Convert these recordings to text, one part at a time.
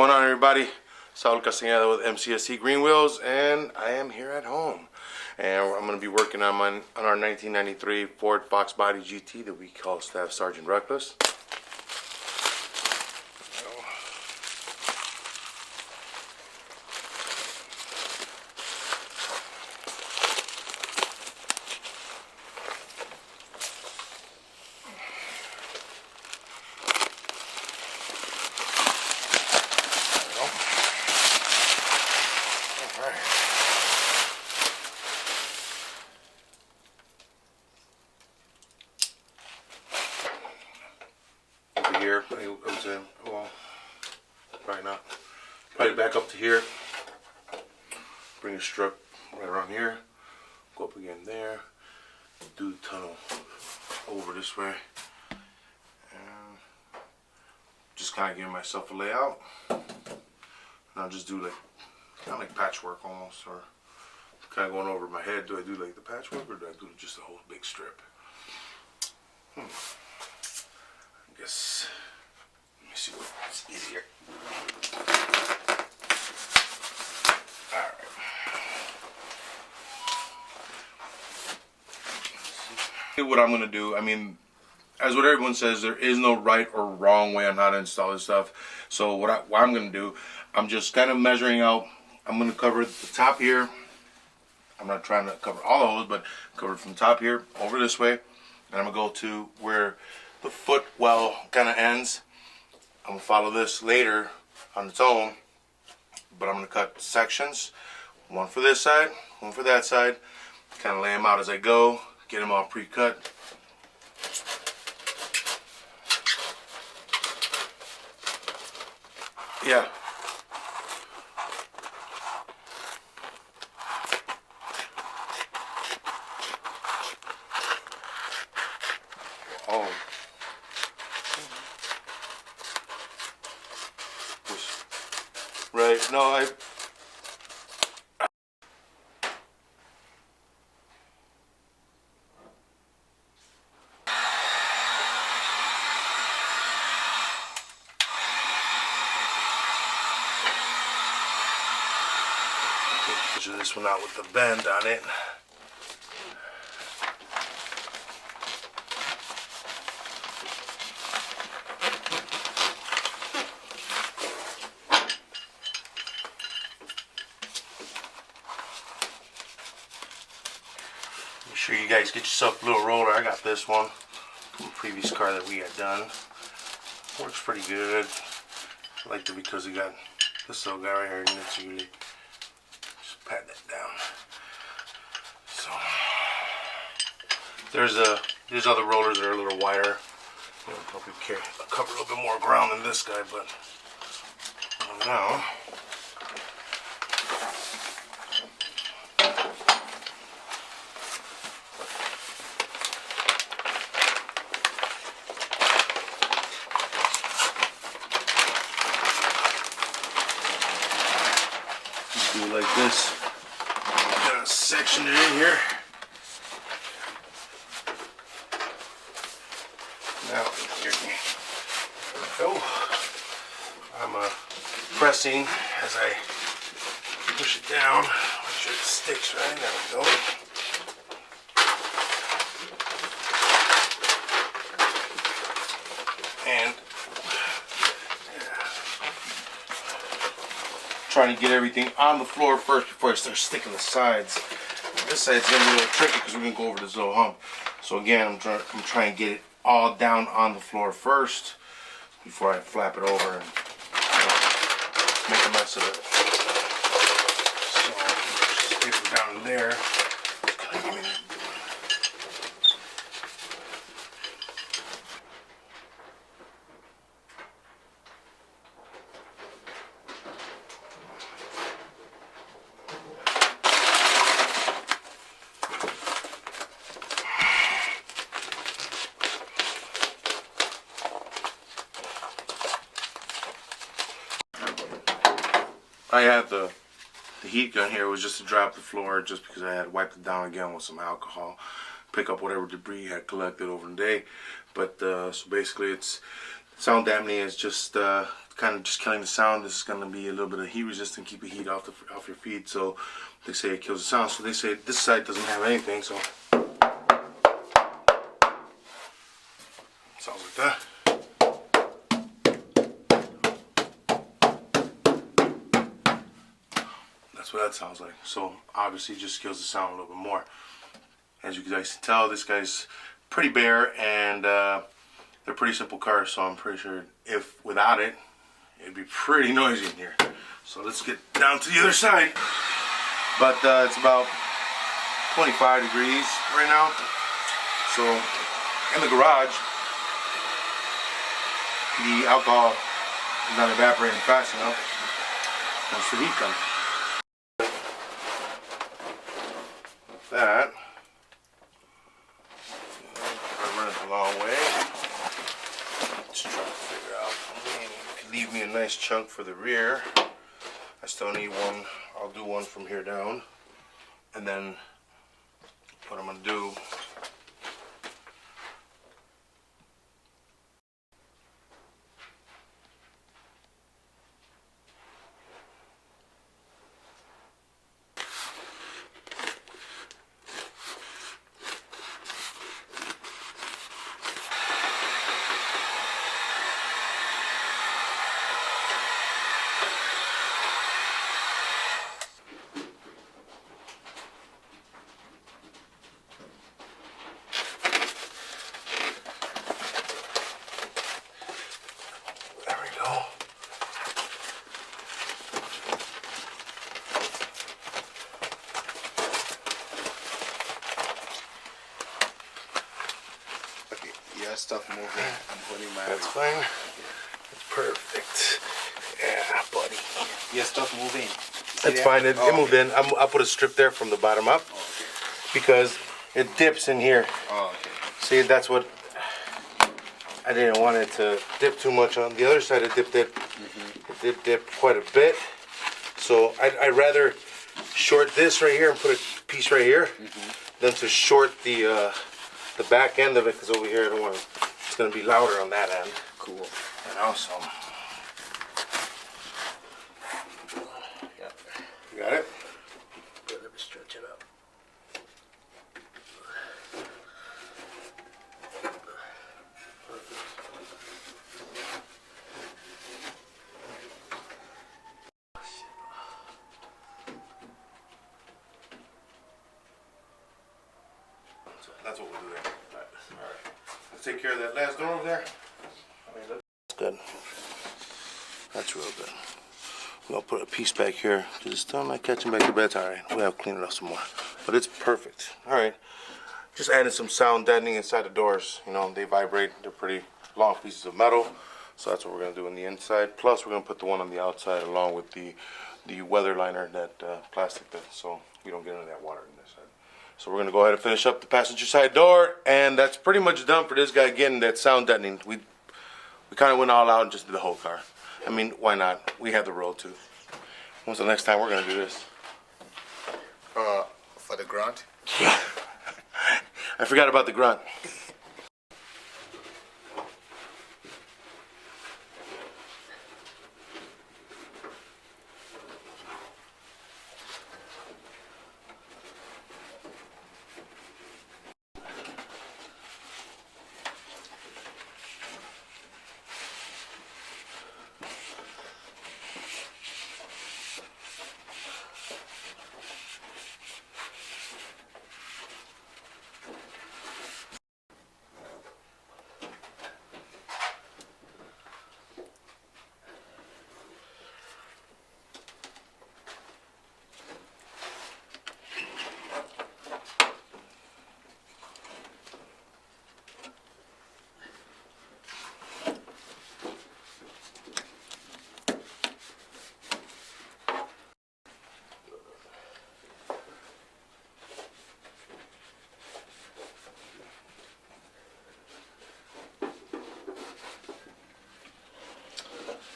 going on, everybody? Saul Castaneda with Mcscgreenwheels, and I am here at home. And I'm going to be working on our 1993 Ford Foxbody GT that we call Staff Sergeant Reckless. Here, well, probably not. Probably back up to here. Bring a strip right around here. Go up again there. Do the tunnel over this way. And just kind of giving myself a layout. And I'll just do like kind of like patchwork almost, or kind of going over my head. Do I do like the patchwork, or do I do just a whole big strip? I guess, let me see what's easier. Alright. What I'm going to do, I mean, as what everyone says, there is no right or wrong way on how to install this stuff. So what I'm going to do, I'm just kind of measuring out. I'm going to cover the top here. I'm not trying to cover all of those, but cover from top here over this way. And I'm going to go to where the footwell kind of ends. I'm going to follow this later on its own, but I'm going to cut sections, one for this side, one for that side, kind of lay them out as I go, get them all pre-cut. Yeah. Oh. Right, no, I picture this one out with the bend on it. Make sure you guys get yourself a little roller. I got this one from the previous car that we had done. Works pretty good. I liked it because we got this little guy right here, and it's really just pat that down. So there's other rollers that are a little wider. You know, probably cover a little bit more ground than this guy, but now. Do it like this. Kind of section it in here. Now here we go. I'm pressing as I push it down. Make sure it sticks right. There we go. And trying to get everything on the floor first before I start sticking the sides. This side's gonna be a little tricky because we're gonna go over this little hump. So again, I'm trying to get it all down on the floor first before I flap it over and make a mess of it. So just stick it down in there. I had the heat gun here. It was just to dry up the floor, just because I had wiped it down again with some alcohol, pick up whatever debris had collected over the day. But so basically, it's sound dampening is just kind kind of just killing the sound. This is going to be a little bit of heat resistant, keep the heat off your feet. So they say it kills the sound. So they say this side doesn't have anything. So sounds like that. That's what that sounds like. So obviously it just kills the sound a little bit more. As you guys can tell, this guy's pretty bare, and they're pretty simple cars, so I'm pretty sure if without it, it'd be pretty noisy in here. So let's get down to the other side. But it's about 25 degrees right now. So in the garage, the alcohol is not evaporating fast enough. That's the heat coming. That. I'm running a long way. Just trying to figure out. It could leave me a nice chunk for the rear. I still need one. I'll do one from here down. And then what I'm going to do. Stuff moving. I'm putting my. That's fine. That's perfect. Yeah, buddy. Yeah, stuff moving. That's fine. It moved in. I'll put a strip there from the bottom up because it dips in here. Oh, okay. See, that's what I didn't want it to dip too much. On the other side, it dipped it. It did dip quite a bit. So I'd rather short this right here and put a piece right here than to short the back end of it, because over here I don't want to, it's going to be louder on that end. Cool. And also, Yeah. you got it? Yeah, let me stretch it up. So that's what we'll do there. Alright. Let's take care of that last door over there. That's good. That's real good. I'm gonna put a piece back here. Just still not catching back here, but it's alright. We'll have to clean it up some more. But it's perfect. Alright. Just adding some sound deadening inside the doors. You know, they vibrate. They're pretty long pieces of metal. So that's what we're gonna do on the inside. Plus we're gonna put the one on the outside along with the weather liner, that plastic, that, so we don't get into that water in this side. So we're gonna go ahead and finish up the passenger side door, and that's pretty much done for this guy. Again, that sound deadening. We kind of went all out and just did the whole car. I mean, why not? We have the road too. When's the next time we're gonna do this? For the grunt. I forgot about the grunt.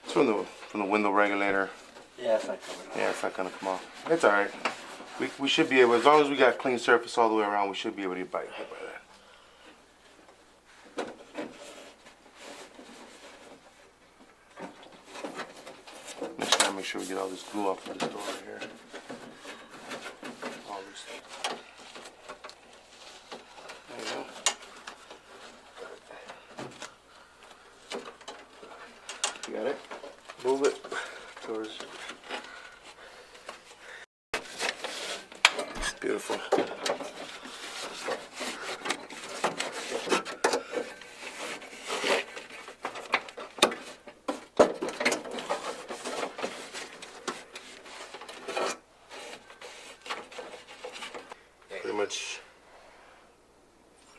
It's from the window regulator. Yeah, it's not coming off. Yeah, it's not gonna come off. It's all right. We should be able, as long as we got clean surface all the way around, we should be able to get by that. sure we get all this glue off of this door right here. All this. There you go. You got it? Move it towards. Beautiful. Pretty much.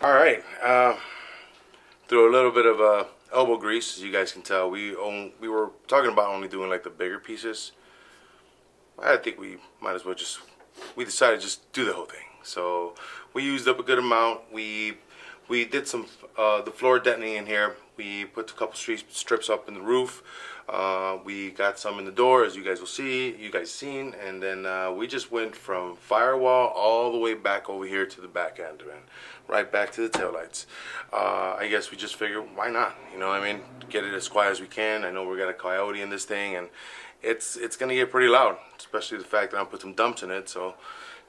All right. Through a little bit of elbow grease, as you guys can tell, we were talking about only doing like the bigger pieces. I think we might as well we decided to just do the whole thing. So we used up a good amount. We did some the floor deadening in here. We put a couple strips up in the roof. We got some in the door, as you guys will see. You guys seen, and then we just went from firewall all the way back over here to the back end, man, right back to the taillights. I guess we just figured, why not? You know what I mean? Get it as quiet as we can. I know we got a coyote in this thing, and it's gonna get pretty loud, especially the fact that I put some dumps in it. So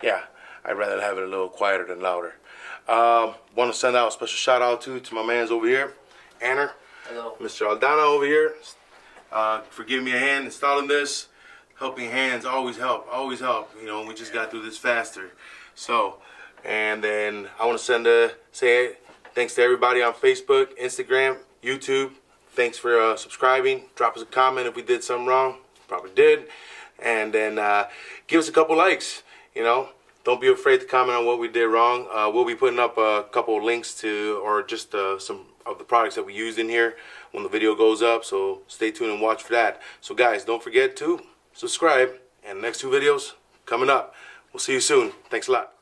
yeah, I'd rather have it a little quieter than louder. Want to send out a special shout out to my mans over here, Anner. Hello. Mr. Aldana over here, for giving me a hand installing this. Helping hands always help, always help. You know, we just got through this faster. So, and then I want to say thanks to everybody on Facebook, Instagram, YouTube. Thanks for subscribing. Drop us a comment if we did something wrong. Probably did. And then give us a couple likes. You know, don't be afraid to comment on what we did wrong. We'll be putting up a couple of links to, or just some of the products that we used in here when the video goes up. So stay tuned and watch for that. So guys, don't forget to subscribe. And the next 2 videos coming up. We'll see you soon. Thanks a lot.